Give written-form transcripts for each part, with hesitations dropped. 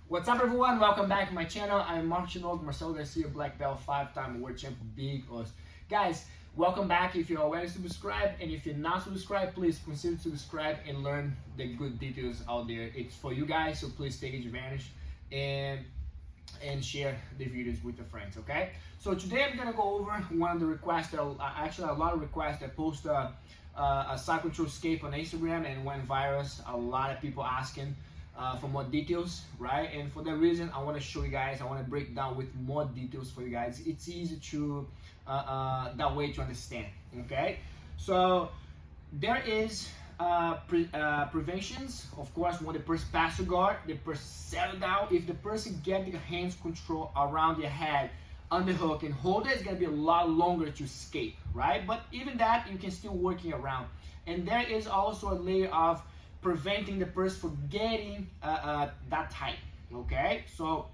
What's up, everyone? Welcome back to my channel. I'm Marcelo Garcia, black belt, 5-time world champion, Big Os. Guys, welcome back. If you're already subscribed, and if you're not subscribed, please consider to subscribe and learn the good details out there. It's for you guys, so please take advantage and share the videos with your friends. Okay? So today I'm gonna go over one of the requests. Actually, a lot of requests that post a side control escape on Instagram and went viral. A lot of people asking for more details, right? And for that reason, I want to show you guys. I want to break down with more details for you guys. It's easy to that way to understand. Okay, so there is preventions. Of course, when the person pass the guard, the person settle down. If the person get the hands control around their head, underhook and hold it, it's gonna be a lot longer to escape, right? But even that, you can still working around. And there is also a layer of preventing the person from getting that tight. Okay, so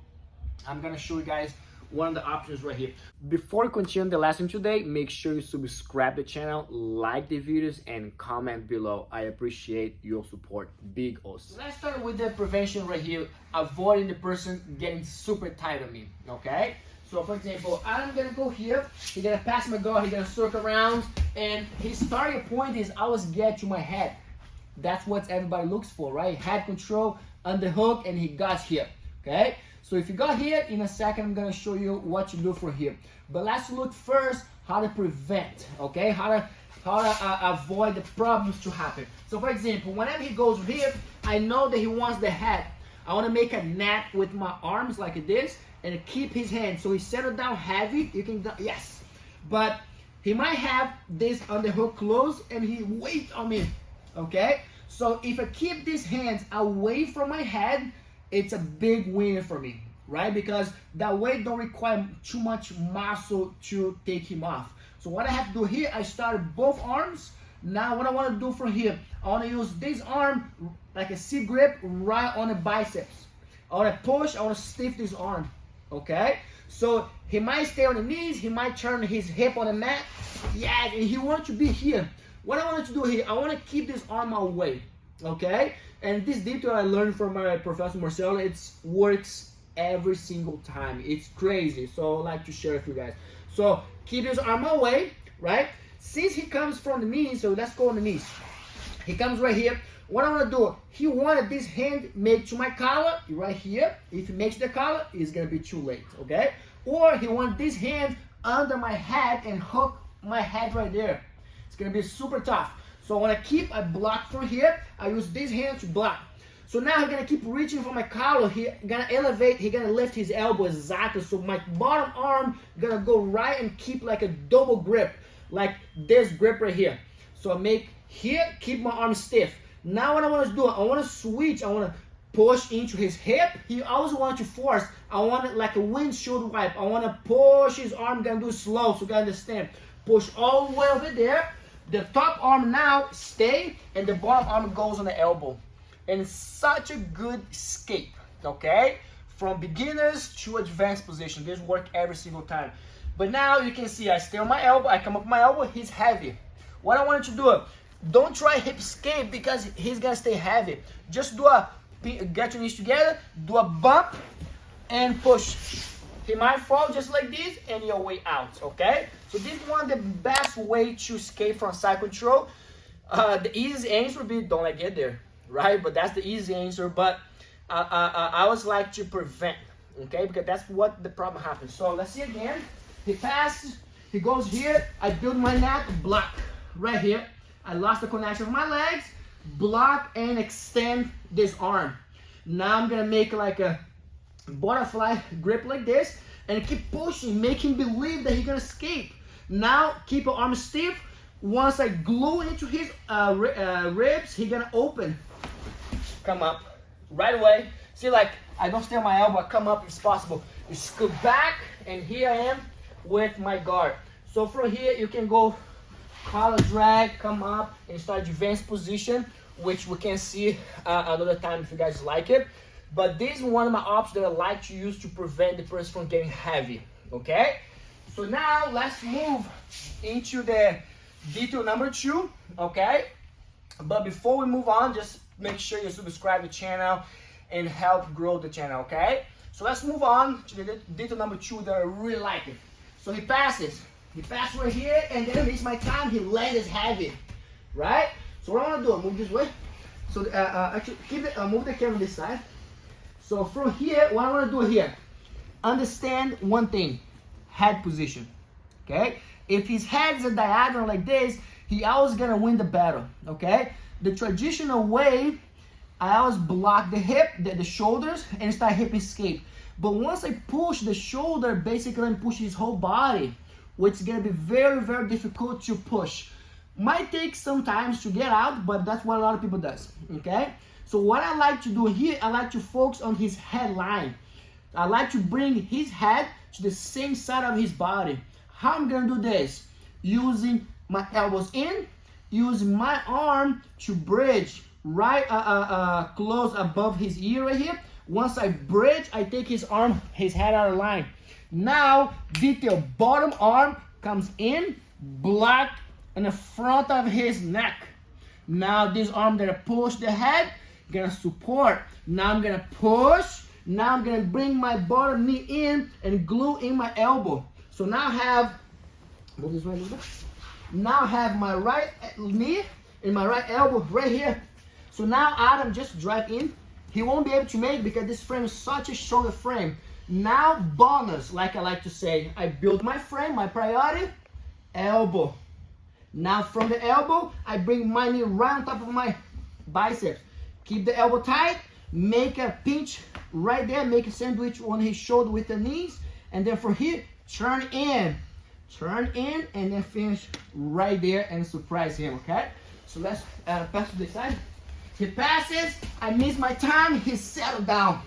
I'm gonna show you guys one of the options right here. Before we continue the lesson today, make sure you subscribe the channel, like the videos, and comment below. I appreciate your support. Big Os. Let's start with the prevention right here, avoiding the person getting super tight on me. Okay, so for example, I'm gonna go here, he's gonna pass my guard, he's gonna circle around, and his starting point is always get to my head. That's what everybody looks for, right? Head control, underhook, and he got here. Okay, so if you got here, in a second I'm gonna show you what to do for here. But let's look first how to prevent. Okay, how to avoid the problems to happen. So for example, whenever he goes here, I know that he wants the head. I want to make a net with my arms like this and keep his hand. So he settled down heavy. You can yes, but he might have this underhook close and he wait on me. Okay, so if I keep these hands away from my head, it's a big win for me, right? Because that way don't require too much muscle to take him off. So what I have to do here, I started both arms. Now what I want to do from here, I want to use this arm like a C grip right on the biceps. I want to push, I want to stiff this arm. Okay, so he might stay on the knees, he might turn his hip on the mat. Yeah, and he wants to be here. What I wanted to do here, I want to keep this arm away, okay? And this detail I learned from my professor Marcelo, it works every single time. It's crazy, so I like to share with you guys. So keep his arm away, right? Since he comes from the knees, so let's go on the knees. He comes right here. What I want to do, he wanted this hand make to my collar, right here. If he makes the collar, it's going to be too late, okay? Or he wants this hand under my head and hook my head right there. It's gonna be super tough. So when I keep, I block from here. I use this hand to block. So now I'm gonna keep reaching for my collar. He's gonna elevate, he's gonna lift his elbow exactly. So my bottom arm gonna go right and keep like a double grip, like this grip right here. So I make here, keep my arm stiff. Now what I wanna do, I wanna switch, I wanna push into his hip. He also wants to force. I want it like a windshield wipe. I wanna push his arm, gonna do slow, so you gotta understand. Push all the way over there. The top arm now stay and the bottom arm goes on the elbow. And it's such a good escape, okay? From beginners to advanced position. This work every single time. But now you can see I stay on my elbow, I come up my elbow, he's heavy. What I want you to do, don't try hip escape because he's gonna stay heavy. Just do get your knees together, do a bump and push. He might fall just like this and your way out, okay? So this is one of the best way to escape from side control. The easiest answer would be don't let get there, right? But that's the easy answer, but I always like to prevent, okay? Because that's what the problem happens. So let's see again. He passes, he goes here, I build my neck, block, right here. I lost the connection of my legs, block and extend this arm. Now I'm gonna make like a butterfly grip like this and keep pushing, make him believe that he's gonna escape. Now keep your arm stiff. Once I glue into his ribs, he's gonna open, come up right away. See, like I don't stay on my elbow, I come up as possible. You scoot back and here I am with my guard. So from here you can go collar drag, come up and start advanced position, which we can see another time if you guys like it. But this is one of my options that I like to use to prevent the person from getting heavy, okay? So now let's move into the detail number 2, okay? But before we move on, just make sure you subscribe to the channel and help grow the channel, okay? So let's move on to the detail number 2 that I really like it. So he passes right here, and then it's my time, he lands heavy, right? So what I want to do, move this way. So actually, move the camera this side. So from here, what I want to do here, understand one thing, head position, okay? If his head is a diagonal like this, he always gonna win the battle, okay? The traditional way, I always block the hip, the shoulders, and start hip escape. But once I push the shoulder, basically I'm pushing his whole body, which is gonna be very, very difficult to push. Might take some time to get out, but that's what a lot of people does, okay? So what I like to do here, I like to focus on his head line. I like to bring his head to the same side of his body. How I'm gonna do this? Using my elbows in, using my arm to bridge right close above his ear right here. Once I bridge, I take his head out of line. Now, detail, bottom arm comes in, block in the front of his neck. Now this arm gonna push the head, gonna support. Now I'm gonna push. Now I'm gonna bring my bottom knee in and glue in my elbow. So now I have, move this way a little bit. Now I have my right knee and my right elbow right here. So now Adam just drive in. He won't be able to make it because this frame is such a stronger frame. Now bonus, like I like to say, I build my frame, my priority, elbow. Now from the elbow, I bring my knee right on top of my biceps. Keep the elbow tight, make a pinch right there, make a sandwich on his shoulder with the knees, and then from here, turn in, and then finish right there and surprise him, okay? So let's pass to this side. He passes, I miss my time, he settled down.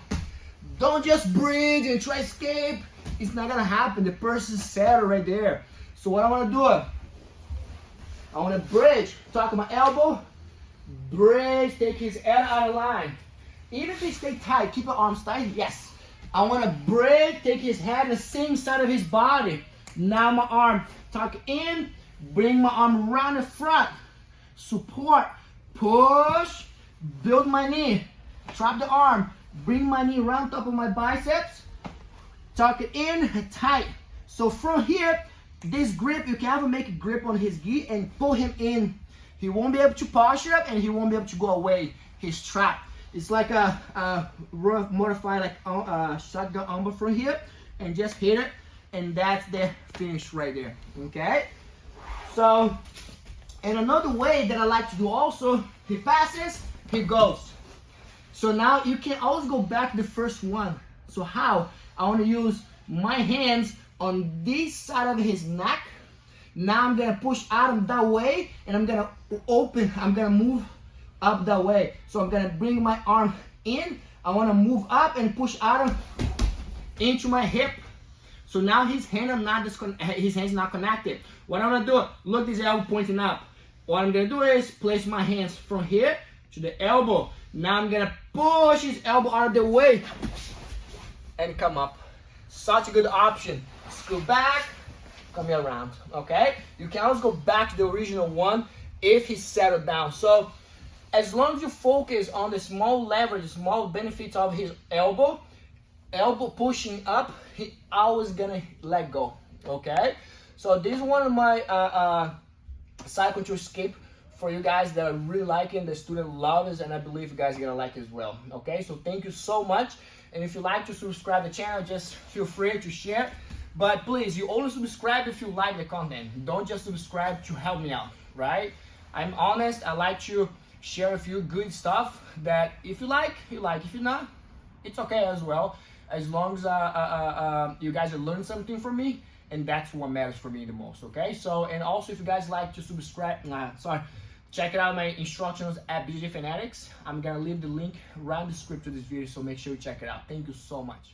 Don't just bridge and try to escape. It's not gonna happen, the person's settled right there. So what I wanna do, I wanna bridge, talk my elbow, bridge, take his head out of line. Even if he stay tight, keep your arms tight, yes. I wanna bridge, take his head on the same side of his body. Now my arm, tuck in, bring my arm around the front, support, push, build my knee, drop the arm, bring my knee around top of my biceps, tuck it in, tight. So from here, this grip, you can have him make a grip on his gi and pull him in. He won't be able to posture up and he won't be able to go away. He's trapped. It's like a rough modified like shotgun armbar from here, and just hit it, and that's the finish right there, okay? So, and another way that I like to do also, he passes, he goes. So now you can always go back to the first one. So how? I want to use my hands on this side of his neck. Now I'm gonna push Adam that way, and I'm gonna open, I'm gonna move up that way. So I'm gonna bring my arm in, I wanna move up and push Adam into my hip. So now his hands not connected. What I'm gonna do, look, this elbow pointing up. What I'm gonna do is place my hands from here to the elbow. Now I'm gonna push his elbow out of the way and come up. Such a good option. Screw back, come around, okay? You can always go back to the original one if he's settled down. So as long as you focus on the small leverage, the small benefits of his elbow pushing up, he always gonna let go, okay? So this is one of my side control escape for you guys that are really liking. The student love this, and I believe you guys are gonna like it as well, okay? So thank you so much, and if you like to subscribe to the channel, just feel free to share. But please, you only subscribe if you like the content. Don't just subscribe to help me out, right? I'm honest, I like to share a few good stuff that if you like, you like. If you're not, it's okay as well. As long as you guys are learning something from me, and that's what matters for me the most, okay? So, and also if you guys like to subscribe, check it out my instructions at BJJ Fanatics. I'm gonna leave the link right in the description of this video, so make sure you check it out. Thank you so much.